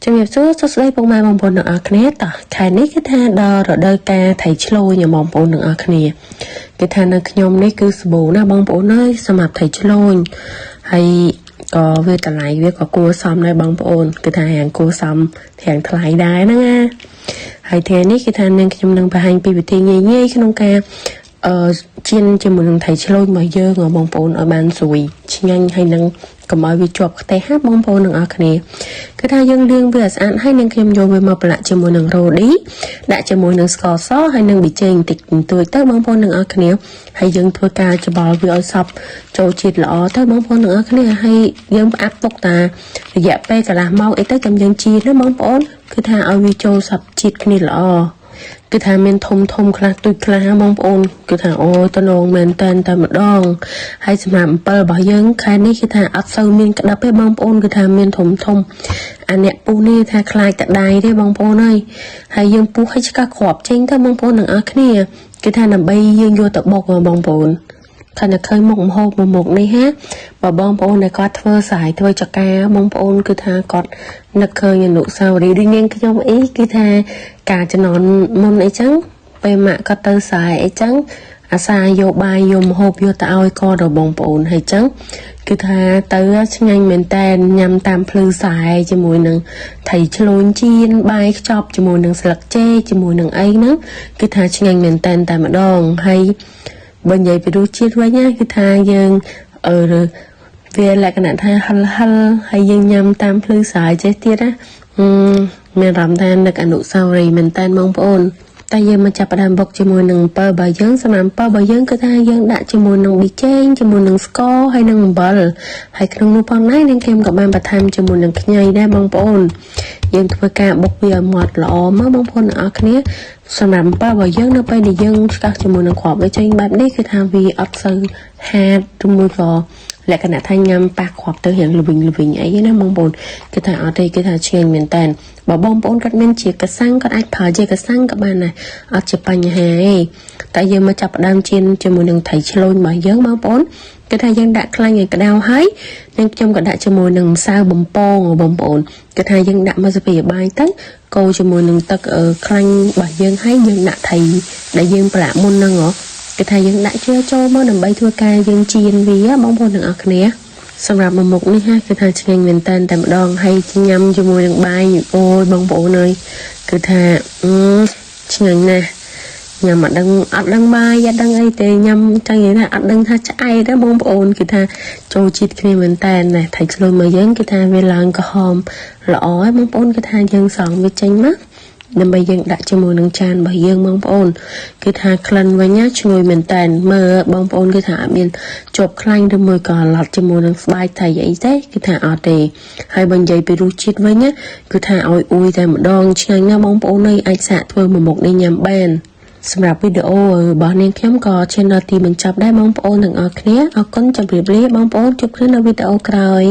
ជំរាបសួរសួស្តីពុកម៉ែបងប្អូនទាំងអស់គ្នាតោះខែនេះគឺថាដល់រដូវកាលថៃឆ្លូញបងប្អូនទាំងអស់គ្នាគឺថានៅខ្ញុំនេះគឺសម្បូរណាបងប្អូនអើយសម្រាប់ថៃឆ្លូញហើយក៏វាតម្លៃវាក៏គួរសមដែរបងប្អូនគឺថាយ៉ាងគួរសមទាំងថ្លៃដែរហ្នឹងណាហើយថ្ងៃនេះគឺថានាងខ្ញុំនឹងបង្ហាញពីវិធីងាយៗក្នុងការជៀនជាមួយនឹងថៃឆ្លូញមកយើងបងប្អូនឲ្យបានស្រួយឆ្ងាញ់ហើយនឹងកុំឲ្យវាជាប់ខ្ទេះបងប្អូនទាំងអស់គ្នាគឺថាយើងលាងវាឲ្យស្អាតហើយនាងខ្ញុំយកវាមកប្រឡាក់ជាមួយនឹងរ៉ូឌីដាក់ជាមួយនឹងស្ករសហើយនឹងប៊ីចេងបន្តិចបន្តួចទៅបងប្អូនទាំងអស់គ្នាហើយយើងធ្វើការច្បល់វាឲ្យសព្វចូលជាតិល្អទៅបងប្អូនទាំងអស់គ្នាហើយយើងផ្អាប់ទុកតារយៈពេលកន្លះម៉ោងអីទៅចាំយើងជីណាបងប្អូនគឺថាឲ្យវាចូលសព្វជាតិគ្នាល្អគឺថាមានធំខ្លះទូចខ្លះបងប្អូនគឺថាអូយតំណងមែនតែម្ដងហើយសម្រាប់អំពិលរបស់យើងខែនេះគឺថាអត់សូវមានក្តាប់ទេបងប្អូនគឺថាមានធំអាអ្នកពុះនេះថាខ្លាចតដៃទេបងប្អូនអើយហើយយើងពុះឲ្យឆ្កាស់គ្រាប់ចេញទៅបងប្អូនទាំងអស់គ្នាគឺថាដើម្បីយើងយកទៅបុកបងប្អូនខណៈឃើញមុខម្ហូបមុខនេះហាបើបងប្អូនដែលគាត់ធ្វើសាយធ្វើចកាបងប្អូនគឺថាគាត់នឹកឃើញអនុស្សាវរីយ៍ដូចនាងខ្ញុំអីគឺថាការចំណន់មុនអីចឹងពេលម៉ាក់គាត់ទៅសាយអីចឹងអាសាយកបាយយកម្ហូបយកទៅឲ្យគាត់ដល់បងប្អូនហើយចឹងគឺថាទៅឆ្ងាញ់មែនតែញ៉ាំតាមភ្លឺសាយជាមួយនឹងថៃឆ្លូញជៀនបាយខ្ចប់ជាមួយនឹងស្លឹកចេកជាមួយនឹងអីហ្នឹងគឺថាឆ្ងាញ់មែនតែម្ដងហើយបើនិយាយពីរសជាតិវិញណាគឺថាយើងវាលក្ខណៈថាហិលហើយយើងញ៉ាំតាមភ្លឺសាយចេះទៀតណាមានអារម្មណ៍ថានឹកអនុស្សាវរីយ៍មែនតែបងប្អូនតែយើងមកចាប់ផ្ដើមបុកជាមួយនឹងអំពិលរបស់យើងសម្រាប់អំពិលរបស់យើងគឺថាយើងដាក់ជាមួយនឹងប៊ីចេងជាមួយនឹងស្ករហើយនឹងអំបិលហើយក្នុងនោះផងដែរនាងខ្ញុំក៏បានបន្ថែមជាមួយនឹងខ្ញីដែរបងប្អូនយើងធ្វើការបុកវាឲ្យម៉ត់ល្អមកបងប្អូនទាំងអស់គ្នាសម្រាប់អំពិលរបស់យើងនៅពេលដែលយើងឆ្កាស់ជាមួយនឹងគ្រាប់ប៊ីចេងបែបនេះគឺថាវាអត់សូវហាតឬមួយក៏លក្ខណៈថាញ៉ាំប៉ះគ្រាប់ទៅរៀងល្វីងអីណាបងប្អូនគឺថាអត់ទេគឺថាឆ្ងាញ់មែនតើបើបងប្អូនគាត់មានជាកសាំងគាត់អាចប្រើជាកសាំងក៏បានដែរអត់ជាបញ្ហាទេតែយើងមកចាប់ផ្ដើមជៀនជាមួយនឹងថៃឆ្លូញរបស់យើងបងប្អូនគឺថាយើងដាក់ខ្លាញ់ឲ្យក្តៅហើយនឹងខ្ញុំក៏ដាក់ជាមួយនឹងម្សៅបំពងបងប្អូនគឺថាយើងដាក់មកស្ពីបាយទៅកូរជាមួយនឹងទឹកខ្លាញ់របស់យើងហើយយើងដាក់ថៃដែលយើងប្រឡាក់មុនហ្នឹងគឺថាយើងដាក់ចូលមកដើម្បីធ្វើការយើងជៀនវាបងប្អូនទាំងអស់គ្នាសម្រាប់មុខនេះហាគឺថាឆ្ងាញ់មែនតែម្ដងហើយញ៉ាំជាមួយនឹងបាយអូយបងប្អូនអើយគឺថាឆ្ងាញ់ណាស់ញ៉ាំអត់ដឹងបាយអត់ដឹងអីទេញ៉ាំចឹងនិយាយថាអត់ដឹងថាឆ្អែតទេបងប្អូនគឺថាចូលជាតិគ្នាមែនតែណាថៃឆ្លូញមកយើងគឺថាវាឡើងក្រហមល្អហើយបងប្អូនគឺថាយើងសងវាចេញមកដើម្បីយើងដាក់ជាមួយនឹងចានរបស់យើងបងប្អូនគឺថាក្លិនវិញណាឈ្ងុយមែនតែនមើលបងប្អូនគឺថាអត់មានជាប់ខ្លាញ់ឬមួយក៏ឡត់ជាមួយនឹងស្បែកថៃអីទេគឺថាអត់ទេហើយបើនិយាយពីរសជាតិវិញណាគឺថាឲ្យអ៊ុយតែម្ដងឆ្ងាញ់ណាស់បងប្អូនអើយអាចសាកធ្វើមួយមុខនេះញ៉ាំបានសម្រាប់វីដេអូរបស់នាងខ្ញុំក៏ឈានដល់ទីបញ្ចប់ដែរបងប្អូនទាំងអស់គ្នាអរគុណជម្រាបលាបងប្អូនជួបគ្នានៅវីដេអូក្រោយ